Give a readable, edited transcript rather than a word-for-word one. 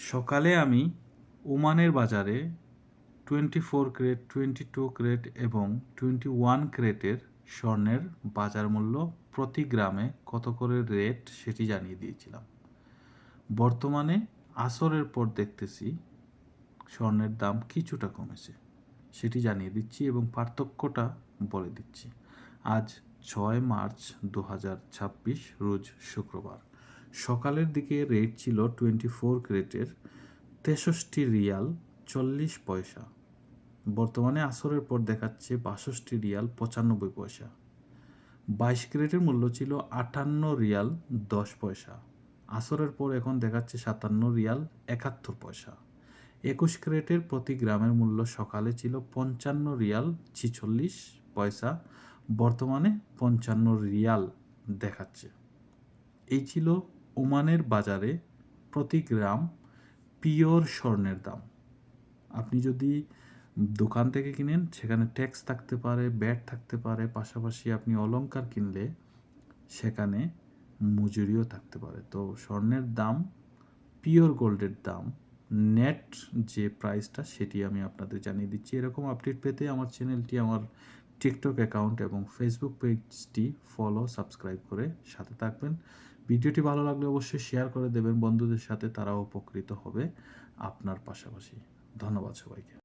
সকালে আমি ওমানের বাজারে 24 ক্যারেট, 22 ক্যারেট এবং 21 ক্যারেটের স্বর্ণের বাজার মূল্য প্রতি গ্রামে কত করে রেট সেটি জানিয়ে দিয়েছিলাম। বর্তমানে আসরের পর দেখতেছি স্বর্ণের দাম কিছুটা কমেছে, সেটি জানিয়ে দিচ্ছি এবং পার্থক্যটা বলে দিচ্ছি। আজ 6 মার্চ 2026, রোজ শুক্রবার। সকালের দিকে রেট ছিল 24 ক্যারেটের 63 রিয়াল 40 পয়সা। বর্তমানে আসরের পর দেখাচ্ছে 62 রিয়াল 95 পয়সা। 22 ক্যারেটের মূল্য ছিল 58 রিয়াল 10 পয়সা। আসরের পর এখন দেখাচ্ছে 57 রিয়াল 71 পয়সা। 21 ক্যারেটের প্রতি গ্রামের মূল্য সকালে ছিল 55 রিয়াল 46 পয়সা, বর্তমানে 55 রিয়াল দেখাচ্ছে। এই ছিল ওমানের বাজারে প্রতি গ্রাম পিওর স্বর্ণের দাম। আপনি যদি দোকান থেকে কিনেন সেখানে ট্যাক্স থাকতে পারে, ব্যাট থাকতে পারে, পাশাপাশি আপনি অলংকার কিনলে সেখানে মজুরিও থাকতে পারে। তো স্বর্ণের দাম, পিওর গোল্ডের দাম, নেট যে প্রাইসটা সেটি আমি আপনাদের জানিয়ে দিচ্ছি। এরকম আপডেট পেতে আমার চ্যানেলটি, আমার টিকটক অ্যাকাউন্ট এবং ফেসবুক পেজটি ফলো, সাবস্ক্রাইব করে সাথে থাকবেন। ভিডিওটি ভালো লাগলে অবশ্যই শেয়ার করে দেবেন বন্ধুদের সাথে, তারাও উপকৃত হবে আপনার পাশাপাশি। ধন্যবাদ সবাইকে।